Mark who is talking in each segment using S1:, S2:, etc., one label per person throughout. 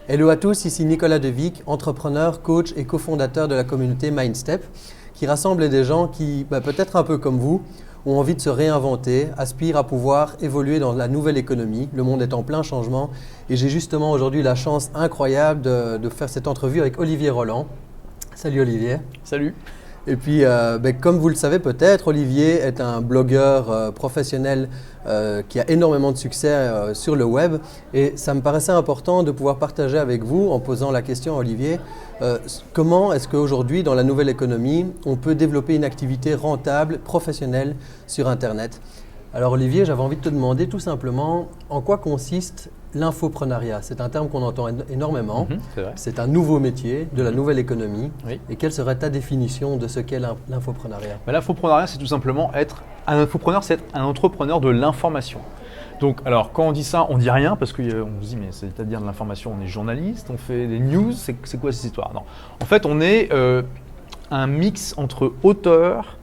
S1: Hello à tous, ici Nicolas Devic, entrepreneur, coach et cofondateur de la communauté Mindstep, qui rassemble des gens qui, peut-être un peu comme vous, ont envie de se réinventer, aspirent à pouvoir évoluer dans la nouvelle économie. Le monde est en plein changement et j'ai justement aujourd'hui la chance incroyable de faire cette entrevue avec Olivier Roland. Salut Olivier.
S2: Salut.
S1: Et puis, comme vous le savez peut-être, Olivier est un blogueur professionnel qui a énormément de succès sur le web. Et ça me paraissait important de pouvoir partager avec vous, en posant la question à Olivier, comment est-ce qu'aujourd'hui, dans la nouvelle économie, on peut développer une activité rentable, professionnelle sur Internet? Alors Olivier, j'avais envie de te demander tout simplement en quoi consiste l'infoprenariat. C'est un terme qu'on entend énormément.
S2: C'est vrai.
S1: C'est un nouveau métier de la nouvelle économie.
S2: Oui.
S1: Et quelle serait ta définition de ce qu'est l'infoprenariat?
S2: L'infoprenariat, c'est tout simplement un infopreneur, c'est être un entrepreneur de l'information. Donc, alors, quand on dit ça, on dit rien parce qu'on se dit, mais c'est-à-dire de l'information, on est journaliste, on fait des news, c'est quoi cette histoire? Non. En fait, on est un mix entre auteur,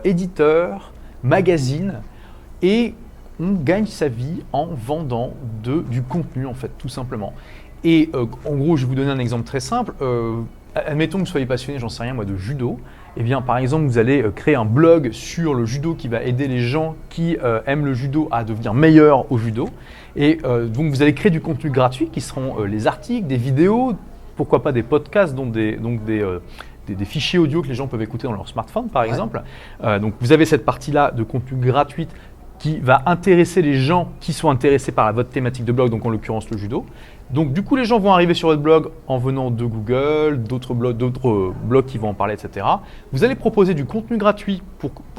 S2: éditeur, magazine et on gagne sa vie en vendant du contenu, en fait, tout simplement. Et en gros, je vais vous donner un exemple très simple. Admettons que vous soyez passionné, j'en sais rien moi, de judo. Eh bien, par exemple, vous allez créer un blog sur le judo qui va aider les gens qui aiment le judo à devenir meilleurs au judo. Et donc, vous allez créer du contenu gratuit qui seront les articles, des vidéos, pourquoi pas des podcasts, donc des fichiers audio que les gens peuvent écouter dans leur smartphone, par exemple. Donc, vous avez cette partie-là de contenu gratuit qui va intéresser les gens qui sont intéressés par votre thématique de blog, donc en l'occurrence le judo. Donc du coup, les gens vont arriver sur votre blog en venant de Google, d'autres blogs qui vont en parler, etc. Vous allez proposer du contenu gratuit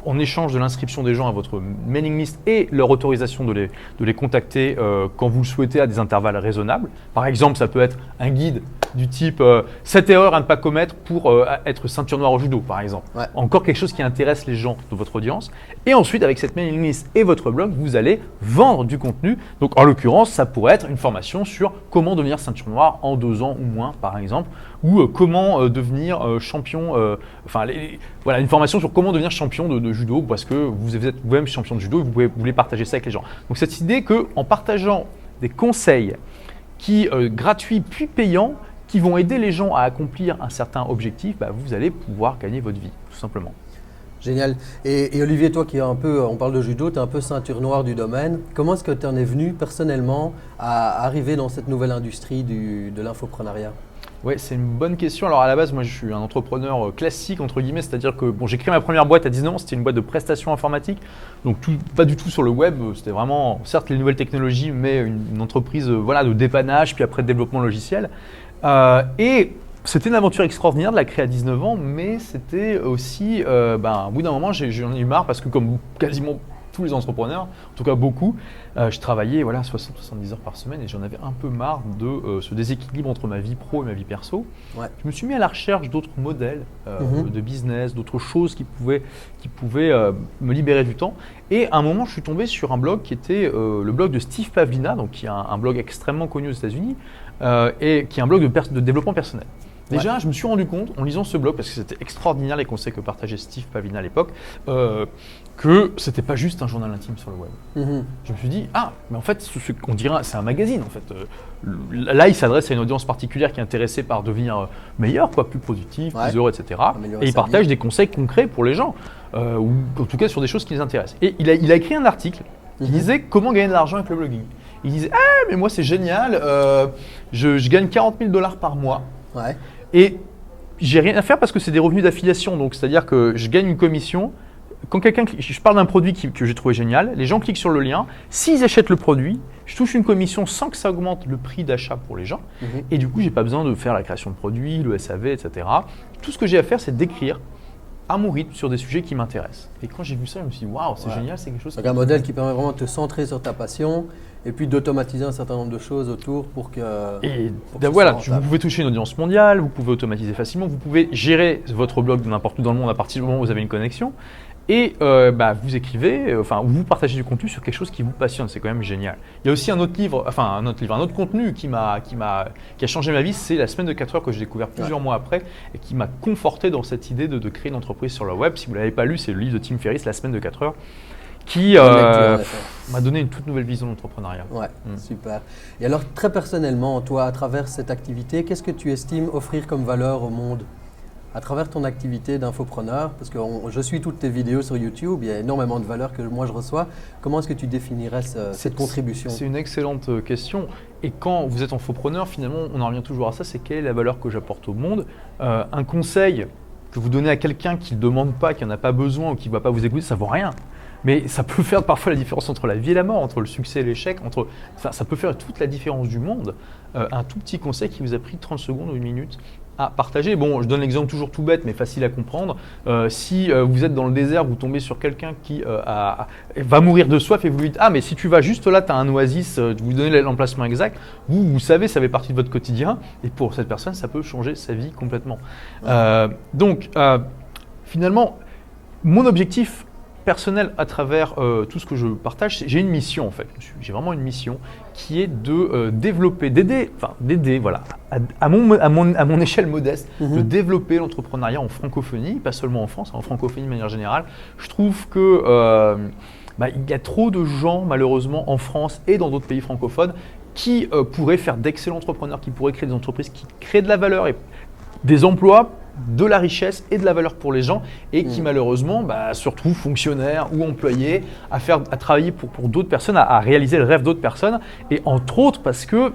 S2: en échange de l'inscription des gens à votre mailing list et leur autorisation de les contacter quand vous le souhaitez à des intervalles raisonnables. Par exemple, ça peut être un guide du type 7 erreurs à ne pas commettre pour être ceinture noire au judo, par exemple.
S1: Ouais.
S2: Encore quelque chose qui intéresse les gens de votre audience. Et ensuite, avec cette mailing list et votre blog, vous allez vendre du contenu. Donc en l'occurrence, ça pourrait être une formation sur comment devenir ceinture noire en 2 ans ou moins, par exemple, ou comment devenir champion, voilà, une formation sur comment devenir champion de judo, parce que vous êtes vous-même champion de judo et vous voulez partager ça avec les gens. Donc cette idée qu'en partageant des conseils gratuits puis payants, qui vont aider les gens à accomplir un certain objectif, vous allez pouvoir gagner votre vie, tout simplement.
S1: Génial. Et Olivier, toi qui es un peu, on parle de judo, tu es un peu ceinture noire du domaine. Comment est-ce que tu en es venu personnellement à arriver dans cette nouvelle industrie de l'infoprenariat?
S2: Oui, c'est une bonne question. Alors à la base, moi je suis un entrepreneur classique, entre guillemets, c'est-à-dire que j'ai créé ma première boîte à 19 ans, c'était une boîte de prestations informatiques, donc pas du tout sur le web, c'était vraiment, certes les nouvelles technologies, mais une entreprise de dépannage, puis après de développement logiciel. Et c'était une aventure extraordinaire de la créer à 19 ans, mais c'était aussi, au bout d'un moment, j'en ai eu marre parce que comme quasiment tous les entrepreneurs, en tout cas beaucoup, je travaillais 60-70 heures par semaine et j'en avais un peu marre de ce déséquilibre entre ma vie pro et ma vie perso. Ouais. Je me suis mis à la recherche d'autres modèles de business, d'autres choses qui pouvaient me libérer du temps. Et à un moment, je suis tombé sur un blog qui était le blog de Steve Pavlina, donc qui est un blog extrêmement connu aux États-Unis et qui est un blog de développement personnel. Déjà, je me suis rendu compte en lisant ce blog, parce que c'était extraordinaire les conseils que partageait Steve Pavlina à l'époque, que c'était pas juste un journal intime sur le web. Je me suis dit, mais en fait, on dirait, c'est un magazine. En fait. Là, il s'adresse à une audience particulière qui est intéressée par devenir meilleur, plus productif, plus heureux, etc. Et il partage des conseils concrets pour les gens, ou en tout cas sur des choses qui les intéressent. Et il a écrit un article qui disait comment gagner de l'argent avec le blogging. Il disait, mais moi c'est génial, je gagne 40 000 $ par mois. Ouais. Et j'ai rien à faire parce que c'est des revenus d'affiliation, donc c'est-à-dire que je gagne une commission. Quand je parle d'un produit que j'ai trouvé génial, les gens cliquent sur le lien, s'ils achètent le produit, je touche une commission sans que ça augmente le prix d'achat pour les gens. Et du coup, j'ai pas besoin de faire la création de produits, le SAV, etc. Tout ce que j'ai à faire, c'est d'écrire à mon rythme sur des sujets qui m'intéressent. Et quand j'ai vu ça, je me suis dit, waouh, c'est génial, c'est quelque chose.
S1: C'est un modèle qui permet vraiment de te centrer sur ta passion et puis d'automatiser un certain nombre de choses autour pour que.
S2: Vous pouvez toucher une audience mondiale, vous pouvez automatiser facilement, vous pouvez gérer votre blog de n'importe où dans le monde à partir du moment où vous avez une connexion. Et vous écrivez, vous partagez du contenu sur quelque chose qui vous passionne, c'est quand même génial. Il y a aussi un autre contenu qui a changé ma vie, c'est la semaine de 4 heures que j'ai découvert plusieurs mois après et qui m'a conforté dans cette idée de créer une entreprise sur le web. Si vous ne l'avez pas lu, c'est le livre de Tim Ferriss, La semaine de 4 heures. qui
S1: Bonne lecture, en effet.
S2: m'a donné une toute nouvelle vision de l'entrepreneuriat.
S1: Ouais, super. Et alors, très personnellement, toi, à travers cette activité, qu'est-ce que tu estimes offrir comme valeur au monde à travers ton activité d'infopreneur? Parce que je suis toutes tes vidéos sur YouTube, il y a énormément de valeurs que moi je reçois. Comment est-ce que tu définirais cette contribution?
S2: C'est une excellente question. Et quand vous êtes infopreneur, finalement, on en revient toujours à ça, c'est quelle est la valeur que j'apporte au monde? Un conseil que vous donnez à quelqu'un qui ne demande pas, qui n'en a pas besoin ou qui ne va pas vous écouter, ça ne vaut rien. Mais ça peut faire parfois la différence entre la vie et la mort, entre le succès et l'échec. Ça peut faire toute la différence du monde. Un tout petit conseil qui vous a pris 30 secondes ou une minute à partager. Bon, je donne l'exemple toujours tout bête, mais facile à comprendre. Si vous êtes dans le désert, vous tombez sur quelqu'un qui va mourir de soif et vous lui dites « Ah, mais si tu vas juste là, tu as un oasis, vous donnez l'emplacement exact. » Vous savez, ça fait partie de votre quotidien. Et pour cette personne, ça peut changer sa vie complètement. Donc, finalement, mon objectif personnel à travers tout ce que je partage, j'ai une mission en fait. J'ai vraiment une mission qui est de développer, d'aider voilà, à mon échelle modeste, de développer l'entrepreneuriat en francophonie, pas seulement en France, en francophonie de manière générale. Je trouve que il y a trop de gens malheureusement en France et dans d'autres pays francophones qui pourraient faire d'excellents entrepreneurs, qui pourraient créer des entreprises qui créent de la valeur et des emplois, de la richesse et de la valeur pour les gens et qui malheureusement se retrouvent fonctionnaires ou employés à travailler pour d'autres personnes, à réaliser le rêve d'autres personnes et entre autres parce que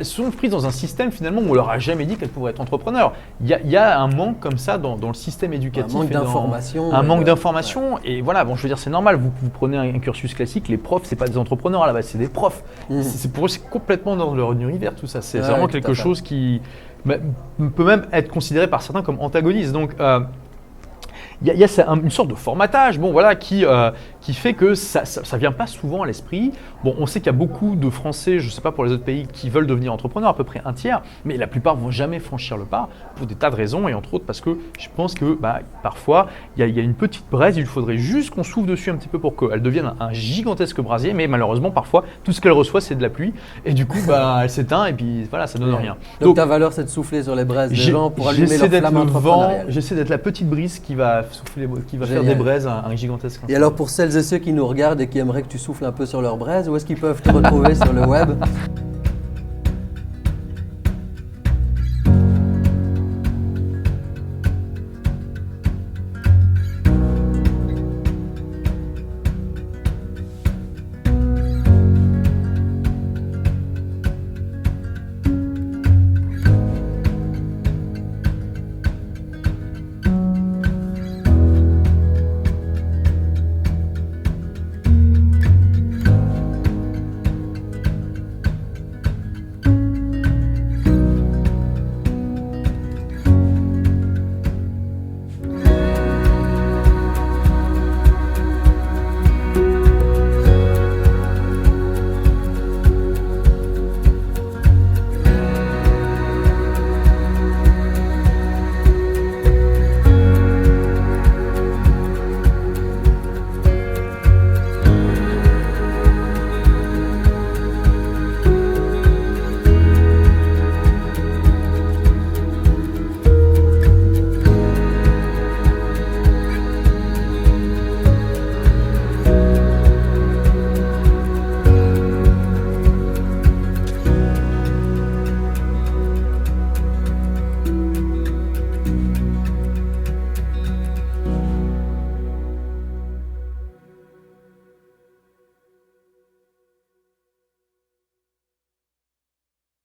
S2: sont prises dans un système finalement où on leur a jamais dit qu'elles pourraient être entrepreneurs. Il y a un manque comme ça dans le système éducatif.
S1: Un manque d'information.
S2: Un manque d'information et voilà, bon je veux dire c'est normal, vous prenez un cursus classique, les profs c'est pas des entrepreneurs à la base, c'est des profs. Pour eux c'est complètement dans leur univers tout ça, c'est vraiment quelque chose qui peut même être considéré par certains comme antagoniste. Donc, il y a une sorte de formatage qui fait que ça ne vient pas souvent à l'esprit. Bon, on sait qu'il y a beaucoup de Français, je ne sais pas pour les autres pays, qui veulent devenir entrepreneurs, à peu près un tiers, mais la plupart ne vont jamais franchir le pas pour des tas de raisons et entre autres parce que je pense que parfois il y a une petite braise, il faudrait juste qu'on souffle dessus un petit peu pour qu'elle devienne un gigantesque brasier, mais malheureusement parfois tout ce qu'elle reçoit c'est de la pluie et du coup elle s'éteint et puis voilà, ça donne rien.
S1: Donc ta valeur c'est de souffler sur les braises des gens pour allumer leur flamme entrepreneuriale.
S2: J'essaie d'être la petite brise qui va faire des braises un gigantesque.
S1: Et alors pour celles et ceux qui nous regardent et qui aimeraient que tu souffles un peu sur leurs braises, où est-ce qu'ils peuvent te retrouver sur le web?